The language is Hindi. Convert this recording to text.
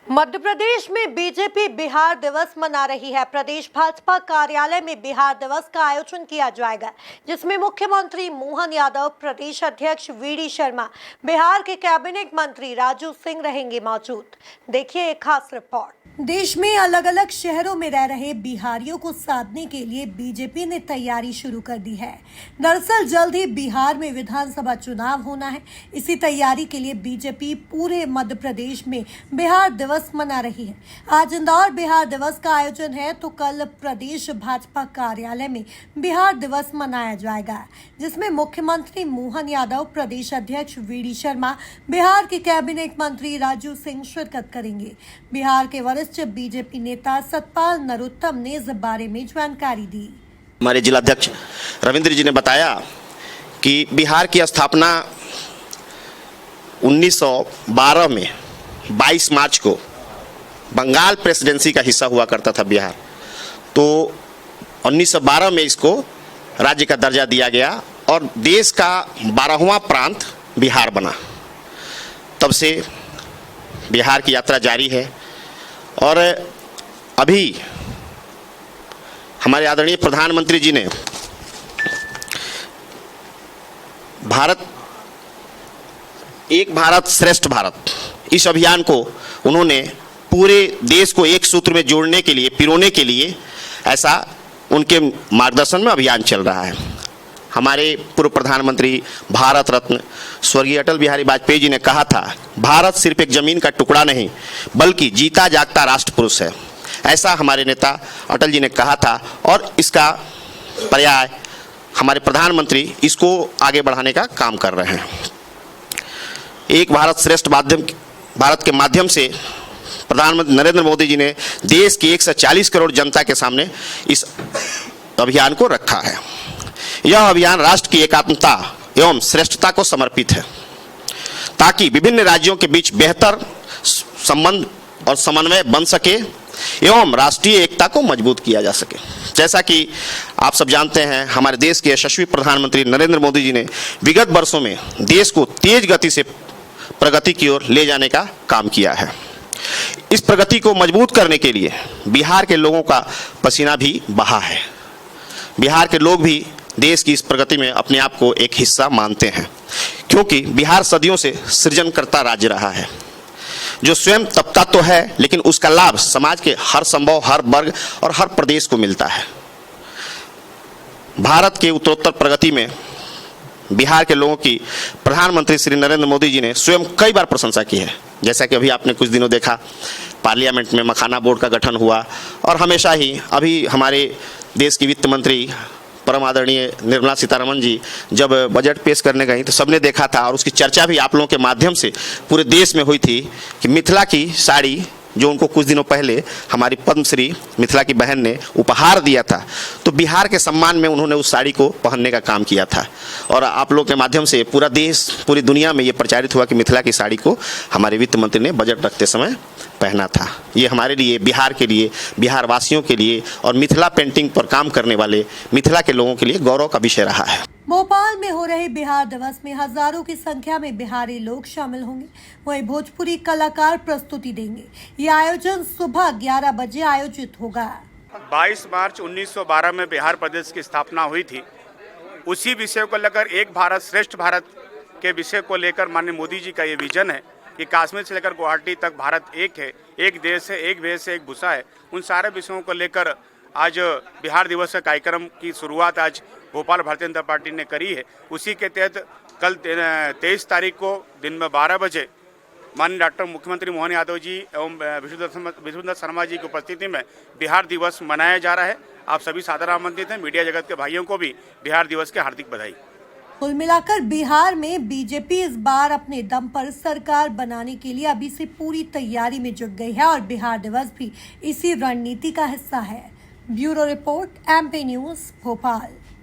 मध्य प्रदेश में बीजेपी बिहार दिवस मना रही है। प्रदेश भाजपा कार्यालय में बिहार दिवस का आयोजन किया जाएगा, जिसमें मुख्यमंत्री मोहन यादव, प्रदेश अध्यक्ष वीडी शर्मा, बिहार के कैबिनेट मंत्री राजू सिंह रहेंगे मौजूद। देखिए एक खास रिपोर्ट। देश में अलग अलग शहरों में रह रहे बिहारियों को साधने के लिए बीजेपी ने तैयारी शुरू कर दी है। दरअसल जल्द ही बिहार में विधानसभा चुनाव होना है। इसी तैयारी के लिए बीजेपी पूरे मध्य प्रदेश में बिहार दिवस मना रही है। आज इंदौर बिहार दिवस का आयोजन है, तो कल प्रदेश भाजपा कार्यालय में बिहार दिवस मनाया जाएगा, जिसमें मुख्यमंत्री मोहन यादव, प्रदेश अध्यक्ष वीडी शर्मा, बिहार के कैबिनेट मंत्री राजू सिंह शिरकत करेंगे। बिहार के वरिष्ठ बीजेपी नेता सतपाल नरोत्तम ने इस बारे में जानकारी दी। हमारे जिलाध्यक्ष रविंद्र जी ने बताया कि बिहार की स्थापना 1912 में 22 मार्च को बंगाल प्रेसिडेंसी का हिस्सा हुआ करता था बिहार। तो 1912 में इसको राज्य का दर्जा दिया गया और देश का 12वां प्रांत बिहार बना। तब से बिहार की यात्रा जारी है और अभी हमारे आदरणीय प्रधानमंत्री जी ने एक भारत श्रेष्ठ भारत इस अभियान को उन्होंने पूरे देश को एक सूत्र में जोड़ने के लिए, पिरोने के लिए, ऐसा उनके मार्गदर्शन में अभियान चल रहा है। हमारे पूर्व प्रधानमंत्री भारत रत्न स्वर्गीय अटल बिहारी वाजपेयी जी ने कहा था, भारत सिर्फ एक जमीन का टुकड़ा नहीं बल्कि जीता जागता राष्ट्र पुरुष है। ऐसा हमारे नेता अटल जी ने कहा था और इसका पर्याय हमारे प्रधानमंत्री इसको आगे बढ़ाने का काम कर रहे हैं। एक भारत श्रेष्ठ भारत के माध्यम से प्रधानमंत्री नरेंद्र मोदी जी ने देश की 140 करोड़ जनता के सामने इस अभियान को रखा है। यह अभियान राष्ट्र की एकात्मता एवं श्रेष्ठता को समर्पित है, ताकि विभिन्न राज्यों के बीच बेहतर संबंध और समन्वय बन सके एवं राष्ट्रीय एकता को मजबूत किया जा सके। जैसा कि आप सब जानते हैं, हमारे देश के यशस्वी प्रधानमंत्री नरेंद्र मोदी जी ने विगत वर्षों में देश को तेज गति से प्रगति की ओर ले जाने का काम किया है। इस प्रगति को मजबूत करने के लिए बिहार के लोगों का पसीना भी बहा है। बिहार के लोग भी देश की इस प्रगति में अपने आप को एक हिस्सा मानते हैं, क्योंकि बिहार सदियों से सृजनकर्ता राज्य रहा है, जो स्वयं तपता तो है लेकिन उसका लाभ समाज के हर संभव, हर वर्ग और हर प्रदेश को मिलता है। भारत के उत्तरोत्तर प्रगति में बिहार के लोगों की प्रधानमंत्री श्री नरेंद्र मोदी जी ने स्वयं कई बार प्रशंसा की है। जैसा कि अभी आपने कुछ दिनों देखा, पार्लियामेंट में मखाना बोर्ड का गठन हुआ और हमेशा ही अभी हमारे देश की वित्त मंत्री परम आदरणीय निर्मला सीतारमण जी जब बजट पेश करने गई तो सबने देखा था और उसकी चर्चा भी आप लोगों के माध्यम से पूरे देश में हुई थी कि मिथिला की साड़ी जो उनको कुछ दिनों पहले हमारी पद्मश्री मिथिला की बहन ने उपहार दिया था, तो बिहार के सम्मान में उन्होंने उस साड़ी को पहनने का काम किया था। और आप लोग के माध्यम से पूरा देश, पूरी दुनिया में ये प्रचारित हुआ कि मिथिला की साड़ी को हमारे वित्त मंत्री ने बजट रखते समय पहना था। ये हमारे लिए, बिहार के लिए, बिहार वासियों के लिए और मिथिला पेंटिंग पर काम करने वाले मिथिला के लोगों के लिए गौरव का विषय रहा है। भोपाल में हो रहे बिहार दिवस में हजारों की संख्या में बिहारी लोग शामिल होंगे। वहीं भोजपुरी कलाकार प्रस्तुति देंगे। ये आयोजन सुबह 11 बजे आयोजित होगा। 22 मार्च 1912 में बिहार प्रदेश की स्थापना हुई थी। उसी विषय को लेकर एक भारत श्रेष्ठ भारत के विषय को लेकर माननीय मोदी जी का ये विजन है कि कश्मीर से लेकर गुवाहाटी तक भारत एक है, एक देश है, एक वेश है, एक भूषा है। उन सारे विषयों को लेकर आज बिहार दिवस के कार्यक्रम की शुरुआत आज भोपाल भारतीय जनता पार्टी ने करी है। उसी के तहत कल 23 तारीख को दिन में 12 बजे माननीय डॉक्टर मुख्यमंत्री मोहन यादव जी एवं विष्णुदत्त शर्मा जी की उपस्थिति में बिहार दिवस मनाया जा रहा है। आप सभी सादर आमंत्रित हैं। मीडिया जगत के भाइयों को भी बिहार दिवस की हार्दिक बधाई। कुल मिलाकर बिहार में बीजेपी इस बार अपने दम पर सरकार बनाने के लिए अभी से पूरी तैयारी में जुट गई है और बिहार दिवस भी इसी रणनीति का हिस्सा है। Bureau report, MP news, Bhopal.